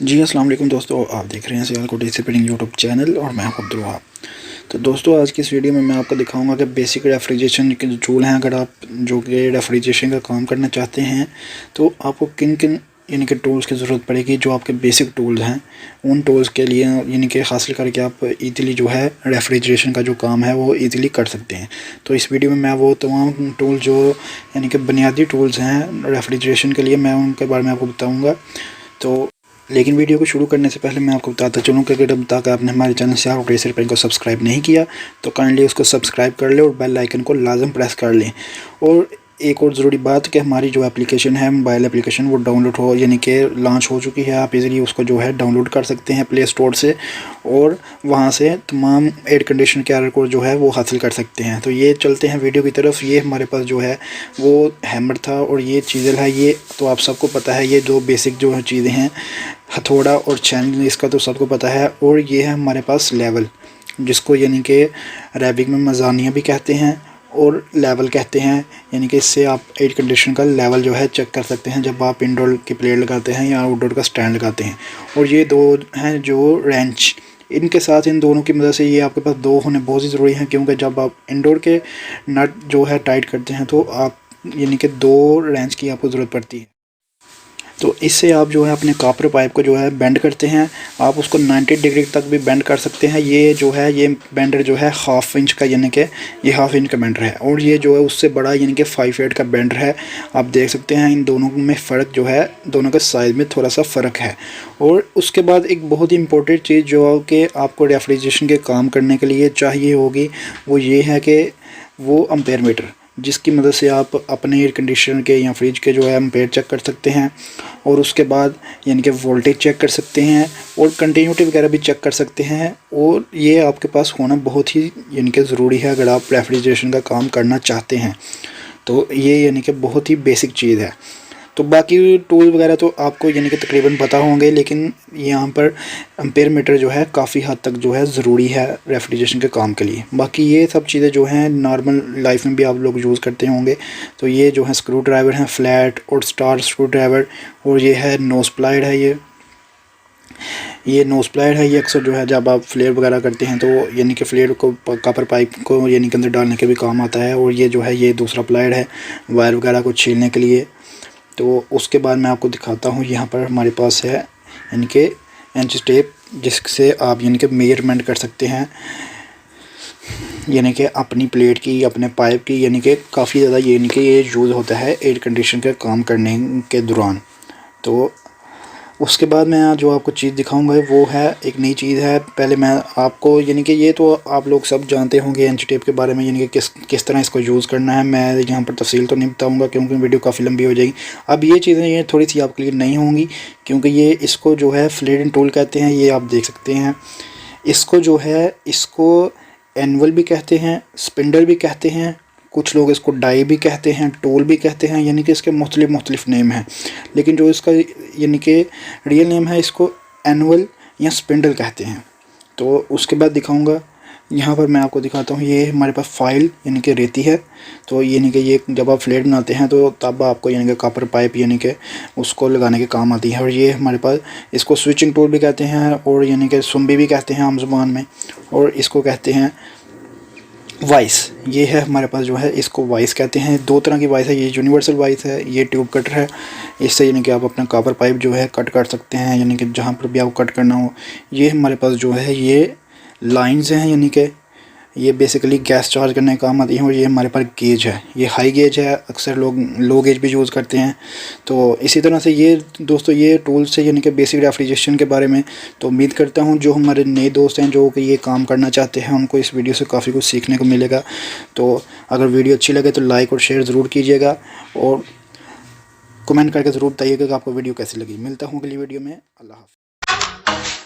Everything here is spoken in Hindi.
जी अस्सलाम वालेकुम दोस्तों, आप देख रहे हैं सियालकोट रिपेयरिंग यूट्यूब चैनल और मैं हूं अब्दुल वहाब। तो दोस्तों आज की इस वीडियो में मैं आपको दिखाऊंगा कि बेसिक रेफ्रिजरेशन के जो टूल हैं, अगर आप जो कि रेफ्रिजरेशन का काम करना चाहते हैं तो आपको किन किन यानी कि टूल्स की ज़रूरत पड़ेगी। जो आपके बेसिक टूल्स हैं उन टूल्स के लिए यानी कि हासिल करके आप ईज़िली जो है रेफ्रिजरेशन का जो काम है वो ईज़िली कर सकते हैं। तो इस वीडियो में मैं वो तमाम टूल जो यानी कि बुनियादी टूल्स हैं रेफ्रिजरेशन के लिए, मैं उनके बारे में आपको बताऊँगा। तो लेकिन वीडियो को शुरू करने से पहले मैं आपको बताता चलूँ कि अगर अब तक आपने हमारे चैनल सियालकोट रिपेयरिंग को सब्सक्राइब नहीं किया तो काइंडली उसको सब्सक्राइब कर लें और बेल आइकन को लाजम प्रेस कर लें। और एक और ज़रूरी बात कि हमारी जो एप्लीकेशन है, मोबाइल एप्लीकेशन, वो डाउनलोड हो यानी कि लॉन्च हो चुकी है। आप इजीली उसको जो है डाउनलोड कर सकते हैं प्ले स्टोर से और वहाँ से तमाम एयर कंडीशन के को जो है वो हासिल कर सकते हैं। तो ये चलते हैं वीडियो की तरफ। ये हमारे पास जो है वो हैमर था और ये चीज़ल है, ये तो आप सबको पता है। ये दो बेसिक जो चीज़ें हैं, हथौड़ा और चैनल, इसका तो सबको पता है। और ये है हमारे पास लेवल, जिसको यानी कि अरबिक में मज़ानिया भी कहते हैं और लेवल कहते हैं। यानी कि इससे आप एयर कंडीशन का लेवल जो है चेक कर सकते हैं जब आप इंडोर की प्लेट लगाते हैं या आउटडोर का स्टैंड लगाते हैं। और ये दो हैं जो रेंच, इनके साथ इन दोनों की मदद से ये आपके पास दो होने बहुत ही ज़रूरी हैं, क्योंकि जब आप इंडोर के नट जो है टाइट करते हैं तो आप यानी कि दो रेंच की आपको ज़रूरत पड़ती है। तो इससे आप जो है अपने कॉपर पाइप को जो है बेंड करते हैं। आप उसको 90 डिग्री तक भी बेंड कर सकते हैं। ये जो है ये बेंडर जो है हाफ इंच का, यानी कि ये हाफ इंच का बेंडर है और ये जो है उससे बड़ा यानी कि 5/8 का बेंडर है। आप देख सकते हैं इन दोनों में फ़र्क जो है, दोनों के साइज़ में थोड़ा सा फ़र्क है। और उसके बाद एक बहुत ही इंपॉर्टेंट चीज़ जो कि आपको रेफ्रिजरेशन के काम करने के लिए चाहिए होगी, वो ये है कि वो एम्पेयर मीटर, जिसकी मदद से आप अपने एयर कंडीशनर के या फ्रिज के जो है एम्पेयर चेक कर सकते हैं। और उसके बाद यानी कि वोल्टेज चेक कर सकते हैं और कंटिन्यूटी वगैरह भी चेक कर सकते हैं। और ये आपके पास होना बहुत ही यानी कि ज़रूरी है अगर आप रेफ्रिजरेशन का काम करना चाहते हैं। तो ये यानी कि बहुत ही बेसिक चीज़ है। तो बाकी टूल वगैरह तो आपको यानी कि तकरीबन पता होंगे, लेकिन यहाँ पर एम्पेयर मीटर जो है काफ़ी हद तक जो है ज़रूरी है रेफ्रिजरेशन के काम के लिए। बाकी ये सब चीज़ें जो हैं नॉर्मल लाइफ में भी आप लोग यूज़ करते होंगे। तो ये जो है स्क्रू ड्राइवर हैं, फ्लैट और स्टार स्क्रू ड्राइवर। और ये है नो स्प्लाइड है, ये नो स्प्लाइड है। ये अक्सर जो है जब आप फ्लेयर वगैरह करते हैं तो यानी कि फ्लेयर को कॉपर पाइप को यानी कि अंदर डालने के भी काम आता है। और ये जो है ये दूसरा प्लाइड है वायर वगैरह को छीलने के लिए। तो उसके बाद मैं आपको दिखाता हूँ, यहाँ पर हमारे पास है यानी कि इंच टेप, जिससे आप यानी कि मेजरमेंट कर सकते हैं यानी कि अपनी प्लेट की, अपने पाइप की। यानी कि काफ़ी ज़्यादा यानी कि ये यूज़ होता है एयर कंडीशन का काम करने के दौरान। तो उसके बाद मैं जो आपको चीज़ दिखाऊंगा वो है एक नई चीज़ है। पहले मैं आपको यानी कि ये तो आप लोग सब जानते होंगे इंच टेप के बारे में, यानी कि किस तरह इसको यूज़ करना है। मैं यहाँ पर तफसील तो नहीं बताऊंगा क्योंकि वीडियो काफ़ी लंबी हो जाएगी। अब ये चीज़ें ये थोड़ी सी आपके लिए नहीं होंगी, क्योंकि ये इसको जो है फ्लेयरिंग टूल कहते हैं। ये आप देख सकते हैं, इसको जो है इसको एनवल भी कहते हैं, स्पिंडल भी कहते हैं, कुछ लोग इसको डाई भी कहते हैं, टूल भी कहते हैं। यानी कि इसके मुख्तलिफ नेम हैं, लेकिन जो इसका यानी कि रियल नेम है इसको एनवल या स्पिंडल कहते हैं। तो उसके बाद दिखाऊंगा, यहाँ पर मैं आपको दिखाता हूँ। ये हमारे पास फाइल यानी कि रेती है। तो यानी कि ये जब आप फ्लेट बनाते हैं तो तब आपको यानी कि कॉपर पाइप यानी कि उसको लगाने के काम आती है। और ये हमारे पास इसको स्विचिंग टूल भी कहते हैं और यानी कि सुम्बी भी कहते हैं आम ज़ुबान में। और इसको कहते हैं वाइस। ये है हमारे पास जो है इसको वाइस कहते हैं। दो तरह की वाइस है, ये यूनिवर्सल वाइस है, ये ट्यूब कटर है। इससे यानी कि आप अपना कॉपर पाइप जो है कट कर सकते हैं, यानी कि जहाँ पर भी आपको कट करना हो। ये हमारे पास जो है ये लाइंस हैं, यानी कि ये बेसिकली गैस चार्ज करने का काम आती है। और ये हमारे पास गेज है, ये हाई गेज है, अक्सर लोग लो गेज भी यूज़ करते हैं। तो इसी तरह से ये दोस्तों ये टूल्स है यानी कि बेसिक रेफ्रिजरेशन के बारे में। तो उम्मीद करता हूँ जो हमारे नए दोस्त हैं जो कि ये काम करना चाहते हैं उनको इस वीडियो से काफ़ी कुछ सीखने को मिलेगा। तो अगर वीडियो अच्छी लगे तो लाइक और शेयर ज़रूर कीजिएगा और कमेंट करके ज़रूर बताइएगा कि आपको वीडियो कैसी लगी। मिलता हूँ अगली वीडियो में। अल्लाह हाफ़िज़।